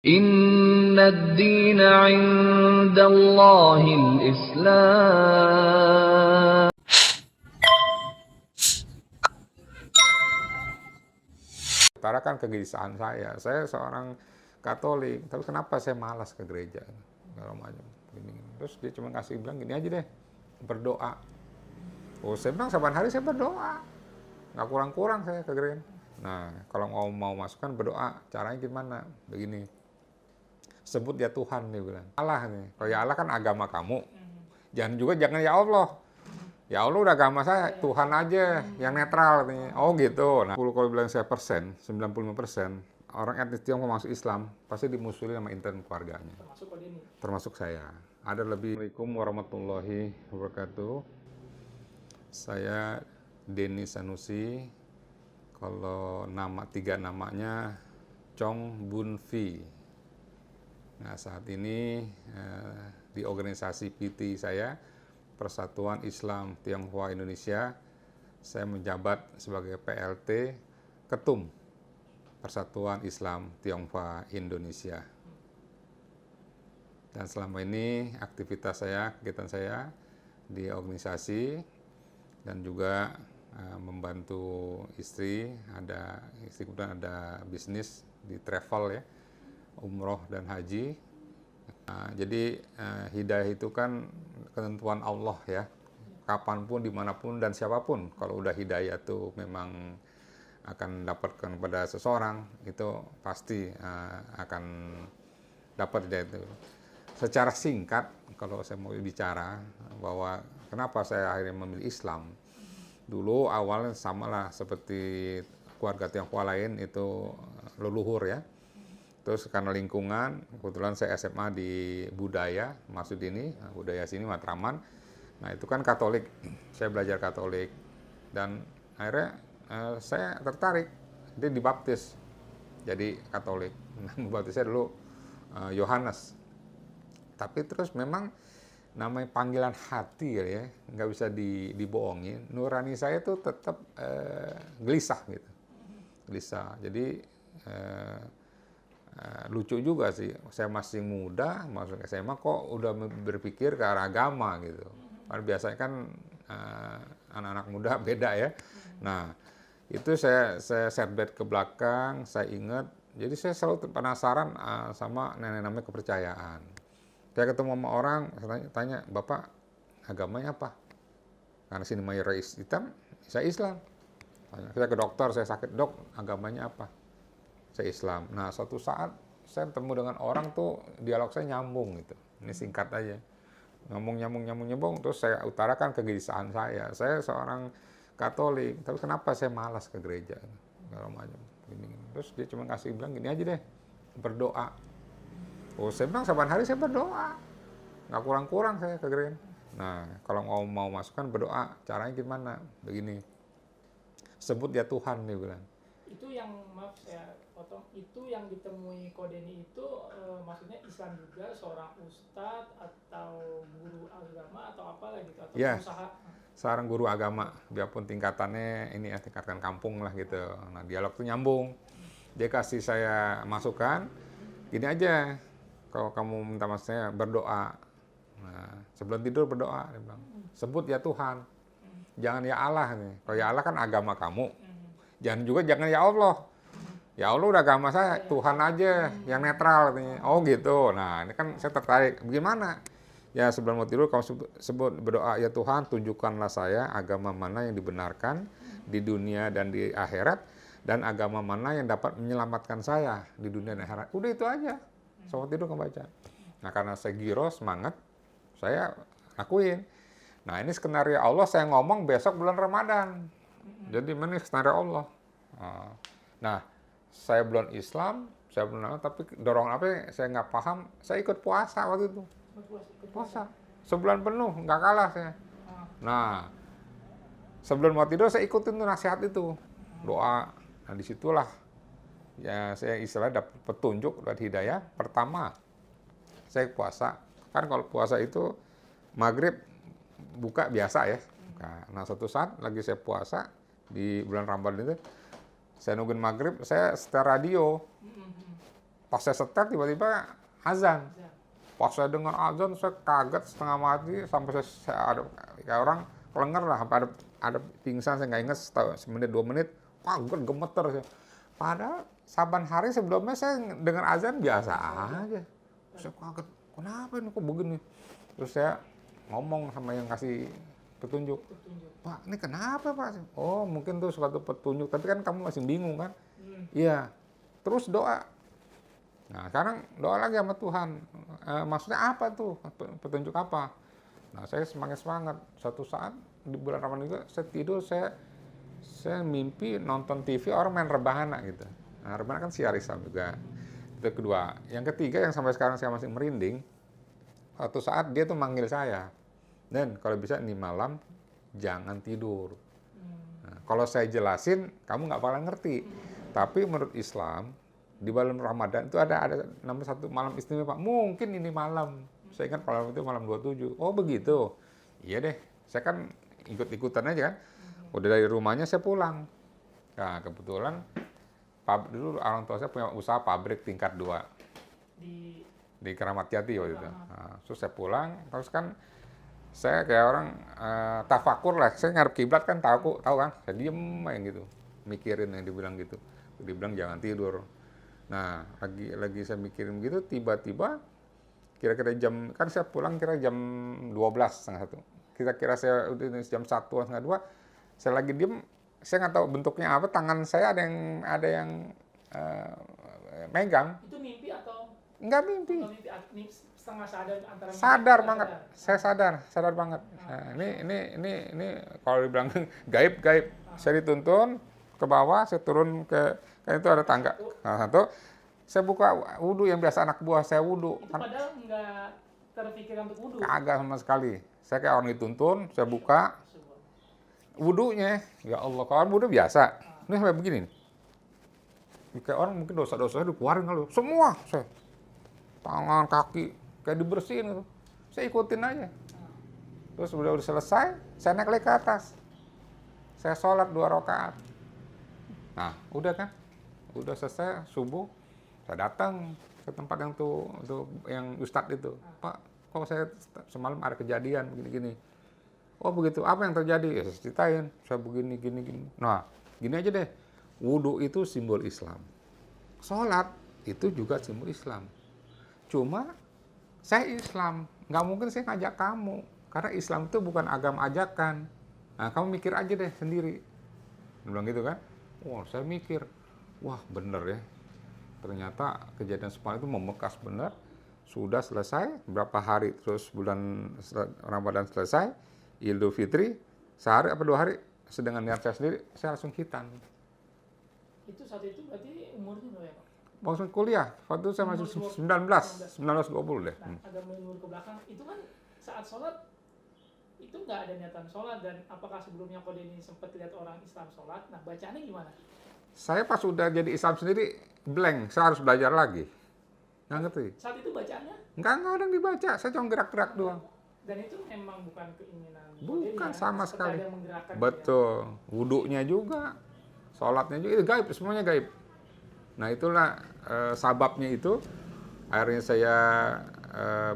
Inna ad-dina 'indallahil Islam. Utarakan kegelisahan saya seorang Katolik, tapi kenapa saya malas ke gereja? Segala macam. Terus dia cuma kasih bilang gini aja deh, berdoa. Oh, saya bilang saban hari saya berdoa, nggak kurang-kurang saya ke gereja. Nah, kalau mau masukkan berdoa, caranya gimana? Begini, sebut ya Tuhan, dia bilang. Allah nih, kalau ya Allah kan agama kamu. Jangan ya Allah. Ya Allah udah agama saya, Tuhan aja yang netral nih. Oh gitu. Nah, kalau bilang saya 95% orang etnis Tionghoa masuk Islam pasti dimusuhin sama intern keluarganya. Termasuk saya. Ada lebih. Assalamualaikum warahmatullahi wabarakatuh. Saya Denny Sanusi. Kalau tiga namanya Chong Bun Vi. Nah, saat ini di organisasi PT saya, Persatuan Islam Tionghoa Indonesia, saya menjabat sebagai PLT Ketum Persatuan Islam Tionghoa Indonesia. Dan selama ini kegiatan saya di organisasi dan juga membantu istri kebetulan ada bisnis di travel ya, umroh dan haji. Jadi hidayah itu kan ketentuan Allah ya, kapanpun, dimanapun, dan siapapun. Kalau udah hidayah itu memang akan dapatkan pada seseorang, itu pasti akan dapat hidayah itu. Secara singkat, kalau saya mau bicara bahwa kenapa saya akhirnya memilih Islam. Dulu awalnya samalah seperti keluarga Tionghoa lain, itu leluhur ya. Terus karena lingkungan, kebetulan saya SMA di budaya, maksud ini, budaya sini Matraman. Nah itu kan Katolik, saya belajar Katolik. Dan akhirnya saya tertarik, dia dibaptis jadi Katolik. Baptisnya dulu Yohanes. Tapi terus memang namanya panggilan hati ya, nggak bisa dibohongin. Nurani saya tuh tetap gelisah gitu. Gelisah, jadi lucu juga sih, saya masih muda, masuk SMA kok udah berpikir ke arah agama gitu. Karena biasanya kan anak-anak muda beda ya. Nah, itu saya setback ke belakang, saya ingat. Jadi saya selalu penasaran sama namanya kepercayaan. Saya ketemu sama orang, saya tanya, Bapak agamanya apa? Karena sini mayoritas hitam, saya Islam. Saya ke dokter, saya sakit, dok agamanya apa? Saya Islam. Nah, suatu saat saya ketemu dengan orang tuh, dialog saya nyambung gitu. Ini singkat aja. Nyambung, terus saya utarakan kegelisahan saya. Saya seorang Katolik, tapi kenapa saya malas ke gereja? Segala macam. Terus dia cuma kasih bilang gini aja deh, berdoa. Oh, saya bilang saban hari saya berdoa. Nggak kurang-kurang saya ke gereja. Nah, kalau mau masukkan berdoa, caranya gimana? Begini, sebut ya Tuhan, dia bilang. Itu yang, maaf saya potong, itu yang ditemui Kodeni itu maksudnya Islam juga, seorang ustadz atau guru agama atau apa gitu, atau ya, pengusaha? Seorang guru agama, biarpun tingkatannya ini ya, tingkatan kampung lah gitu. Nah, dialog tuh nyambung. Dia kasih saya masukan, gini aja, kalau kamu minta maksudnya berdoa. Nah, sebelum tidur berdoa, dia bilang, sebut ya Tuhan, jangan ya Allah nih. Kalau ya Allah kan agama kamu. Jangan ya Allah. Ya Allah udah agama saya, Tuhan aja yang netral katanya. Oh gitu. Nah, ini kan saya tertarik. Bagaimana? Ya sebelum mau tidur kamu sebut berdoa, ya Tuhan tunjukkanlah saya agama mana yang dibenarkan di dunia dan di akhirat, dan agama mana yang dapat menyelamatkan saya di dunia dan akhirat. Udah itu aja. Sebelum tidur kamu baca. Nah, karena saya giro, semangat, saya lakuin. Nah, ini skenario Allah, saya ngomong besok bulan Ramadan. Jadi ini skenario Allah. Nah, saya belum Islam, saya belum tapi dorongan apa saya nggak paham, saya ikut puasa waktu itu. Puasa sebulan penuh, nggak kalah saya. Nah, sebelum mau tidur saya ikutin tuh nasihat itu, doa. Nah, disitulah ya saya istilahnya dapat petunjuk dan hidayah. Pertama, saya puasa. Kan kalau puasa itu maghrib buka biasa ya. Nah, suatu saat lagi saya puasa di bulan Ramadan itu, saya nungguin maghrib, saya setel radio. Pas saya setel tiba-tiba azan. Pas saya dengar azan saya kaget setengah mati sampai saya ada kayak orang kelengar lah, sampai ada pingsan, saya nggak ingat semenit 2 menit, kaget gemeter saya. Padahal saban hari sebelumnya saya dengar azan biasa aja. Saya kaget, kenapa ini kok begini? Terus saya ngomong sama yang kasih petunjuk. Pak, ini kenapa Pak? Oh, mungkin tuh suatu petunjuk, tapi kan kamu masih bingung kan? Iya. Terus doa. Nah, sekarang doa lagi sama Tuhan. Maksudnya apa tuh? Petunjuk apa? Nah, saya semakin semangat. Suatu saat di bulan Ramadan juga saya tidur, saya mimpi nonton TV orang main rebana gitu. Nah, rebana kan siar Islam juga. Itu kedua. Yang ketiga yang sampai sekarang saya masih merinding, suatu saat dia tuh manggil saya. Dan kalau bisa ini malam jangan tidur. Nah, kalau saya jelasin, kamu nggak bakal ngerti. Tapi menurut Islam, di bulan Ramadan itu ada namanya satu malam istimewa. Mungkin ini malam. Saya ingat malam itu malam 27. Oh begitu. Iya deh. Saya kan ikut-ikutan aja kan. Udah dari rumahnya saya pulang. Nah kebetulan dulu orang tua saya punya usaha pabrik tingkat 2 di Keramat Jati waktu itu. Nah, terus saya pulang, terus kan saya kayak orang tafakur lah. Saya ngarep kiblat kan tahu kan. Saya diem aja gitu, mikirin yang dibilang gitu. Dibilang jangan tidur. Nah lagi saya mikirin gitu, tiba-tiba kira-kira jam, kan saya pulang kira jam 12:30. Kira-kira saya udah jam 1:30, saya lagi diem. Saya nggak tahu bentuknya apa, tangan saya ada yang megang. Itu mimpi atau? Nggak mimpi. Setengah sadar antara sadar banget. Saya sadar banget. Nah, ini kalau dibilang gaib. Saya dituntun ke bawah, saya turun ke, kan itu ada tangga. Nah, satu, saya buka wudhu yang biasa anak buah saya wudhu. Itu padahal nggak terpikirkan untuk wudhu. Kagak sama sekali. Saya kayak orang dituntun, saya buka wudhunya. Ya Allah, kalau wudhu biasa. Ini sampai begini nih. Kayak orang mungkin dosa-dosanya dikeluarin kali. Semua saya. Tangan, kaki, kayak dibersihin gitu. Saya ikutin aja. Terus udah selesai, saya naik lagi ke atas. Saya sholat 2 rakaat. Nah, udah kan? Udah selesai subuh, saya datang ke tempat yang yang Ustadz itu. Pak, kok saya semalam ada kejadian begini-gini. Oh begitu, apa yang terjadi? Ya saya ceritain, saya begini, gini. Nah, gini aja deh. Wudhu itu simbol Islam. Sholat itu juga simbol Islam. Cuma saya Islam, nggak mungkin saya ngajak kamu. Karena Islam itu bukan agama ajakan. Nah, kamu mikir aja deh sendiri. Dia bilang gitu kan. Wah, saya mikir. Wah, bener ya. Ternyata kejadian semalam itu membekas benar. Sudah selesai, berapa hari, terus bulan Ramadan selesai, Idul Fitri, sehari apa 2 hari, sedangkan niat saya sendiri, saya langsung khitan. Itu saat itu berarti umurnya berapa ya Pak? Waktu kuliah, waktu itu saya masih 19-20 deh. Nah, agak mundur ke belakang, itu kan saat sholat, itu nggak ada niatan sholat, dan apakah sebelumnya Kode ini sempat lihat orang Islam sholat? Nah, bacaannya gimana? Saya pas udah jadi Islam sendiri, blank, saya harus belajar lagi. Nggak ngerti. Saat itu bacaannya? Nggak ada yang dibaca, saya cuma gerak-gerak doang. Dan itu memang bukan keinginan Bukan ya, sama sekali. ada yang menggerakkan Betul. Wudhunya juga, sholatnya juga, itu gaib, semuanya gaib. Nah itulah sababnya itu, akhirnya saya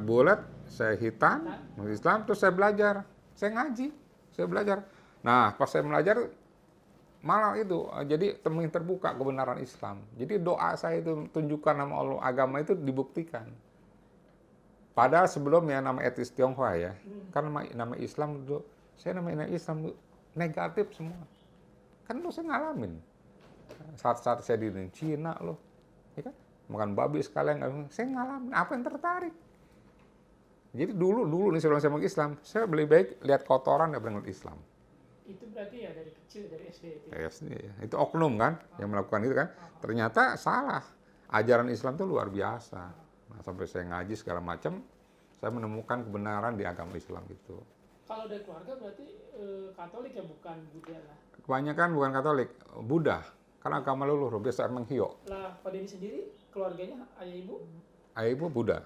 bulat, saya hitam, masuk Islam, terus saya belajar, saya ngaji, saya belajar. Nah pas saya belajar, malah itu, jadi temuin terbuka kebenaran Islam. Jadi doa saya itu tunjukkan nama Allah, agama itu dibuktikan. Padahal sebelumnya nama etis Tionghoa ya, kan nama Islam dulu, saya nama Islam negatif semua. Kan lu saya ngalamin. Saat-saat saya di Cina loh, ya kan? Makan babi sekalian, saya ngalamin. Apa yang tertarik? Jadi dulu nih sebelum saya masuk Islam, saya lebih baik lihat kotoran daripada ngeliat Islam. Itu berarti ya dari kecil, dari SD itu? SD, ya. Itu oknum kan, yang melakukan itu kan. Ternyata salah. Ajaran Islam itu luar biasa. Nah, sampai saya ngaji segala macam, saya menemukan kebenaran di agama Islam itu. Kalau dari keluarga berarti Katolik ya, bukan Buddha lah? Kebanyakan bukan Katolik, Buddha. Karena agama leluhur, biasa menghio. Lah, Pak Denny sendiri, keluarganya, ayah ibu? Ayah ibu Buddha.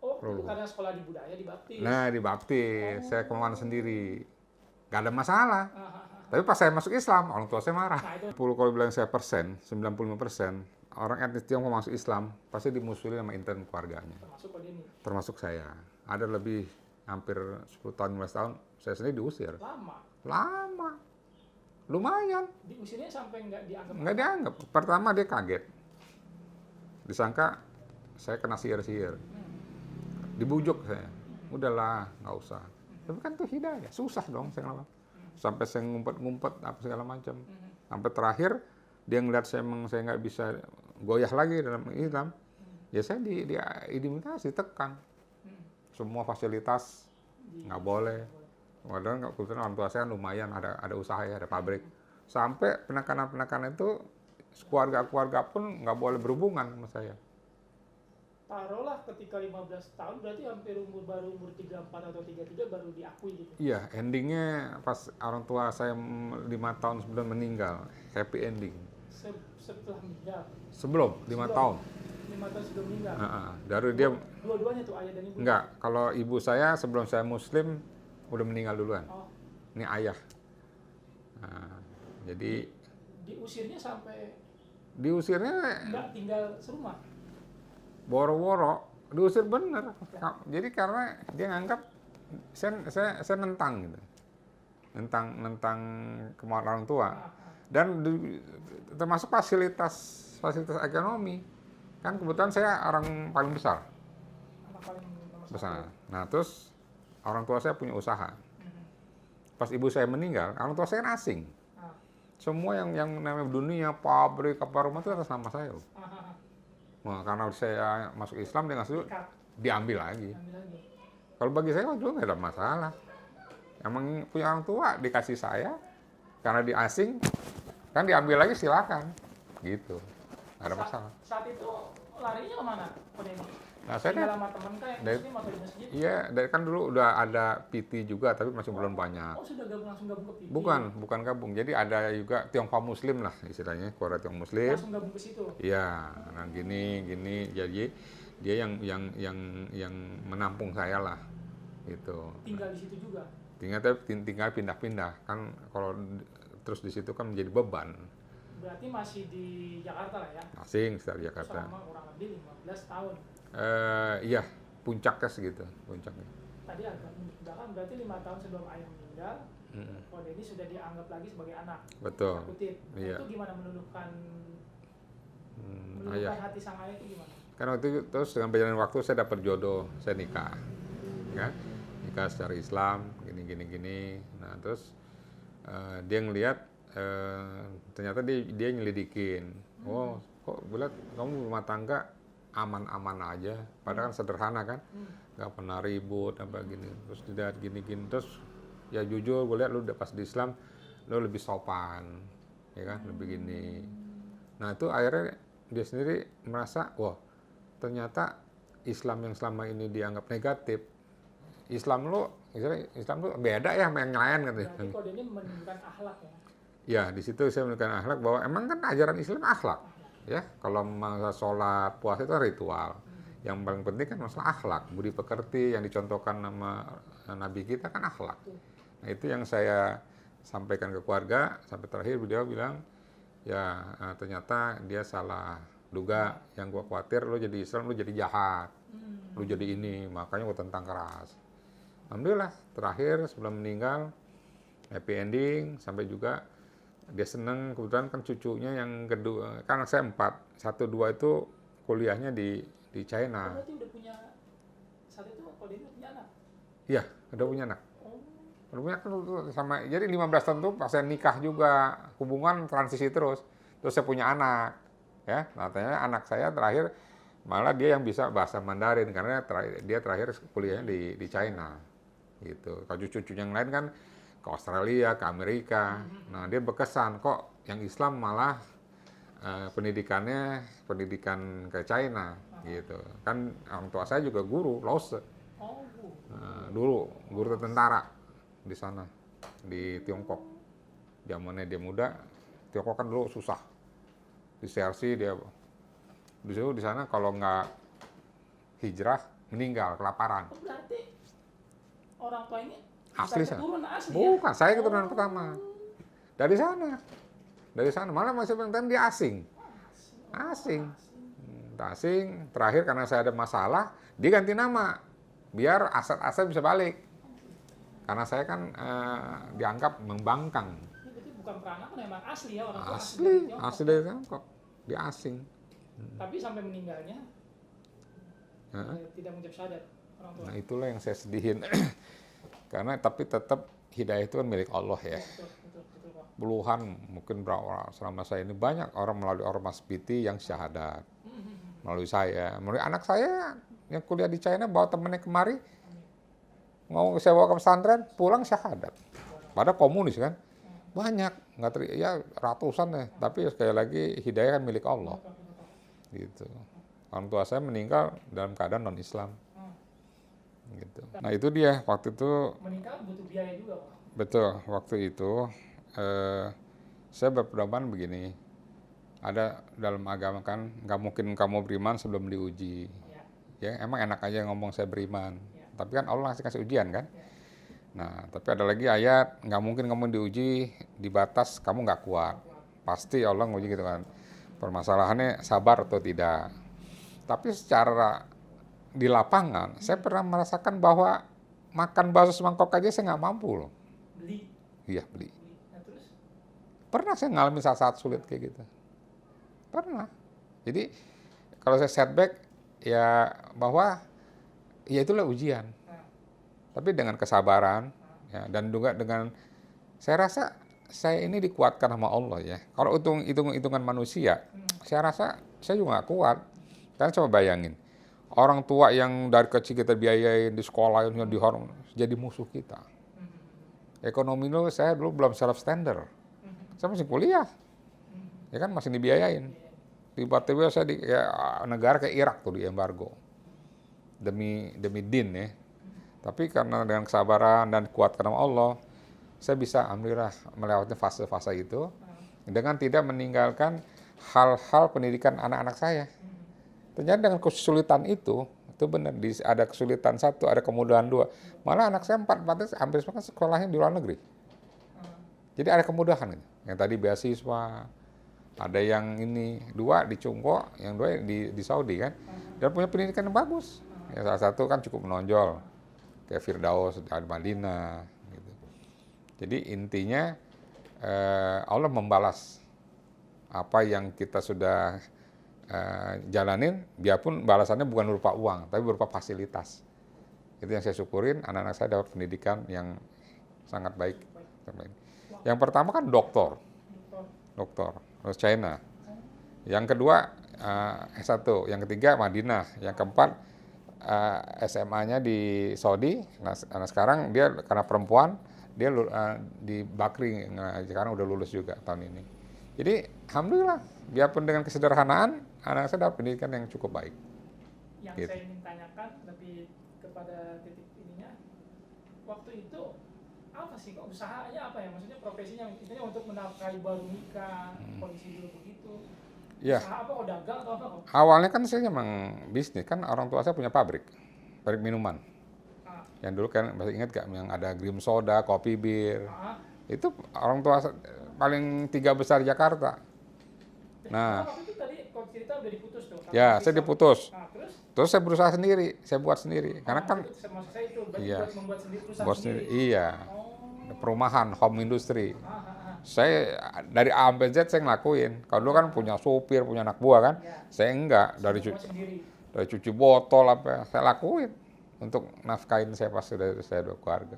Oh, itu karena sekolah di budaya, dibaptis? Nah, dibaptis. Saya kemana sendiri. Gak ada masalah. Tapi pas saya masuk Islam, orang tua saya marah. Nah, itu. 10 kalau bilang saya persen, 95%, orang etnis Tionghoa masuk Islam, pasti dimusuhin sama intern keluarganya. Termasuk Kodeni. Termasuk saya. Ada lebih hampir 10 tahun, 15 tahun, saya sendiri diusir. Lama. Lumayan. Diusirnya sampai nggak dianggap. Nggak dianggap. Pertama dia kaget. Disangka saya kena sihir-sihir. Dibujuk saya. Udahlah, nggak usah. Tapi kan itu hidayah. Susah dong saya ngelawan. Sampai saya ngumpet-ngumpet apa segala macam. Sampai terakhir dia ngeliat saya emang saya nggak bisa goyah lagi dalam Islam. Ya saya diimitasi, tekan. Semua fasilitas nggak boleh. Padahal kebetulan orang tua saya kan lumayan, ada usaha ya, ada pabrik. Sampai penekanan-penekanan itu keluarga-keluarga pun nggak boleh berhubungan sama saya. Taruhlah ketika 15 tahun berarti hampir baru umur 34 atau 33 baru diakui gitu. Iya, endingnya pas orang tua saya 5 tahun sebelum meninggal, happy ending. Setelah meninggal? Sebelum, 5 tahun. 5 tahun sebelum meninggal? Dari dia... Dua-duanya tuh, ayah dan ibu? Enggak, kalau ibu saya sebelum saya muslim, udah meninggal duluan. Oh. Ini ayah. Nah, jadi... Diusirnya sampai... Diusirnya... Enggak tinggal serumah? Boro-boro, diusir bener. Jadi karena dia nganggap saya nentang gitu. Nentang kemauan orang tua. Dan termasuk fasilitas ekonomi. Kan kebetulan saya orang paling besar. Anak paling besar. Nah, terus orang tua saya punya usaha. Pas ibu saya meninggal, orang tua saya kan asing. Semua yang namanya dunia, pabrik, apa rumah itu atas nama saya. Nah, karena saya masuk Islam, dia ngasih diambil lagi. Kalau bagi saya dulu nggak ada masalah. Emang punya orang tua dikasih saya, karena dia asing, kan diambil lagi silakan, gitu. Nggak ada masalah. Saat itu larinya kemana, Kodeni? Nah, saya kan lama teman kan yang muslim atau di masjid? Iya, dari kan dulu udah ada PT juga, tapi masih belum banyak. Oh, sudah langsung gabung ke PT? Bukan gabung. Jadi ada juga Tionghoa Muslim lah istilahnya, keluarga Tionghoa Muslim. Langsung gabung ke situ? Iya, nah gini. Jadi dia yang menampung saya lah, gitu. Tinggal di situ juga? Tinggal pindah-pindah. Kan kalau terus di situ kan menjadi beban. Berarti masih di Jakarta lah ya? Masing sekitar Jakarta. Selama kurang lebih 15 tahun? Iya, puncaknya segitu, puncaknya. Tadi agak menunjukkan berarti 5 tahun sebelum ayah meninggal, Kodeni sudah dianggap lagi sebagai anak. Betul. Kutip. Iya. Itu gimana menundukkan hati sang ayah itu gimana? Karena waktu itu terus dengan berjalannya waktu saya dapat jodoh, saya nikah, kan? Nikah secara Islam, gini. Nah terus dia ngelihat ternyata dia nyelidikin, oh kok bulat kamu rumah tangga aman-aman aja, padahal kan sederhana kan, nggak pernah ribut apa gini, terus tidak gini, terus ya jujur gue lihat lu udah pas di Islam, lu lebih sopan, ya kan, lebih gini. Nah itu akhirnya dia sendiri merasa, wah ternyata Islam yang selama ini dianggap negatif, Islam lu beda ya sama yang lain gitu. Berarti Kodeni menunjukkan akhlak ya? Ya di situ saya menunjukkan akhlak bahwa emang kan ajaran Islam akhlak. Ya, kalau masalah sholat, puasa itu ritual. Yang paling penting kan masalah akhlak, budi pekerti yang dicontohkan nama Nabi kita kan akhlak. Nah itu yang saya sampaikan ke keluarga, sampai terakhir beliau bilang, ya ternyata dia salah duga, yang gua khawatir lo jadi Islam, lo jadi jahat, lo jadi ini, makanya gua tentang keras. Alhamdulillah, terakhir sebelum meninggal, happy ending, sampai juga dia seneng, kebetulan kan cucunya yang kedua, kan anak saya 4, 1, 2 itu kuliahnya di China. Berarti udah punya, saat itu Kodeni punya anak? Iya, udah punya anak. Udah punya sama, jadi 15 tahun tuh pas saya nikah juga, hubungan transisi terus saya punya anak, ya, katanya anak saya terakhir malah dia yang bisa bahasa Mandarin karena dia terakhir kuliahnya di China, gitu. Kalau cucu yang lain kan ke Australia, ke Amerika. Nah, dia berkesan kok yang Islam malah pendidikan ke China, gitu. Kan orang tua saya juga guru, Lause. Dulu guru tentara di sana, di Tiongkok. Zamannya dia muda, Tiongkok kan dulu susah. Disersi dia di sana kalau nggak hijrah meninggal kelaparan. Berarti orang tua ini asli saya. Bukan, ya? Saya keturunan pertama. Dari sana. Malah masih penting dia asing. Asing. Asing. Terakhir karena saya ada masalah, dia ganti nama. Biar aset-aset bisa balik. Karena saya kan dianggap membangkang. Ini berarti bukan peranakan, memang asli ya orang tua Asli, Tiongkok. asli dari Tiongkok. Dia asing. Tapi sampai meninggalnya Heeh. tidak mengucap syahadat orang tua. Nah itulah yang saya sedihin. Karena tapi tetap hidayah itu kan milik Allah ya. Betul, Pak. Puluhan, mungkin berapa selama saya ini banyak orang melalui ormas PT yang syahadat. Melalui saya, melalui anak saya yang kuliah di China bawa temennya kemari, mau saya bawa ke pesantren, pulang syahadat. Padahal komunis kan, banyak, ya ratusan ya. Tapi sekali lagi hidayah kan milik Allah. Gitu. Orang tua saya meninggal dalam keadaan non Islam. Gitu. Nah itu dia waktu itu. Menikah butuh biaya juga, Pak. Betul, waktu itu saya berpedoman begini, ada dalam agama kan nggak mungkin kamu beriman sebelum diuji. Ya emang enak aja ngomong saya beriman, tapi kan Allah kasih ujian kan. Nah tapi ada lagi ayat, nggak mungkin kamu diuji di batas kamu nggak kuat, pasti Allah nguji gitu kan. Permasalahannya sabar atau tidak. Tapi secara di lapangan saya pernah merasakan bahwa makan bakso semangkok aja saya nggak mampu loh. Beli. Iya beli. Nah, terus Pernah saya ngalamin saat-saat sulit kayak gitu. Pernah. Jadi kalau saya setback ya bahwa ya itulah ujian. Tapi dengan kesabaran ya, dan juga dengan saya rasa saya ini dikuatkan sama Allah ya. Kalau hitungan manusia, saya rasa saya juga nggak kuat. Karena coba bayangin, orang tua yang dari kecil kita biayain di sekolah yang dihormat jadi musuh kita. Ekonomi dulu saya dulu belum self standard. Saya masih kuliah. Ya kan masih dibiayain. Tiba-tiba saya di negara kayak Irak tuh di embargo. Demi din ya. Tapi karena dengan kesabaran dan kuatkan sama Allah, saya bisa alhamdulillah melewati fase-fase itu dengan tidak meninggalkan hal-hal pendidikan anak-anak saya. Ternyata dengan kesulitan itu benar, ada kesulitan satu, ada kemudahan dua. Malah anak saya empat hampir semua sekolahnya di luar negeri. Jadi ada kemudahan gitu. Yang tadi beasiswa, ada yang ini dua di Cungko, yang dua di Saudi kan, dan punya pendidikan yang bagus. Ya, salah satu kan cukup menonjol, kayak Firdaus di Madinah. Gitu. Jadi intinya Allah membalas apa yang kita sudah jalanin, biarpun balasannya bukan berupa uang, tapi berupa fasilitas. Itu yang saya syukurin, anak-anak saya dapat pendidikan yang sangat baik. Yang pertama kan doktor, terus China. Yang kedua S1, yang ketiga Madinah, yang keempat SMA-nya di Saudi. Nah sekarang dia karena perempuan, dia di Bakri, sekarang udah lulus juga tahun ini. Jadi alhamdulillah, biarpun dengan kesederhanaan, anak saya dapat pendidikan yang cukup baik. Yang Gitu. saya ingin tanyakan lebih kepada titik ininya, waktu itu apa sih kok usahanya apa ya? Maksudnya profesinya intinya untuk menafkahi baru nikah, kondisi dulu begitu. Ya. Usaha apa, kok dagang atau apa? Awalnya kan saya memang bisnis, kan orang tua saya punya pabrik minuman. Yang dulu kan masih ingat gak yang ada Grim Soda, Kopi Bir. Itu orang tua paling 3 besar Jakarta. Nah, waktu itu tadi kok cerita udah diputus tuh. ya saya diputus. Nah, Terus saya berusaha sendiri, saya buat sendiri. Karena kan maksud saya itu berarti iya, buat membuat sendiri perusahaan buat sendiri. sendiri. Iya. Oh. Perumahan, home industry. Saya dari A sampai Z saya ngelakuin. Kalau dulu kan punya supir, punya anak buah kan. Saya enggak, dari cuci botol apa saya lakuin untuk nafkahin saya pas saya udah keluarga.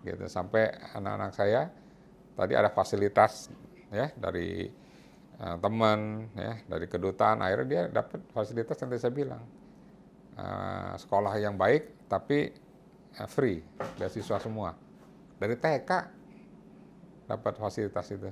Gitu sampai anak-anak saya tadi ada fasilitas ya dari teman ya, dari kedutaan, akhirnya dia dapat fasilitas yang tadi saya bilang. Sekolah yang baik tapi free, beasiswa semua. Dari TK dapat fasilitas itu.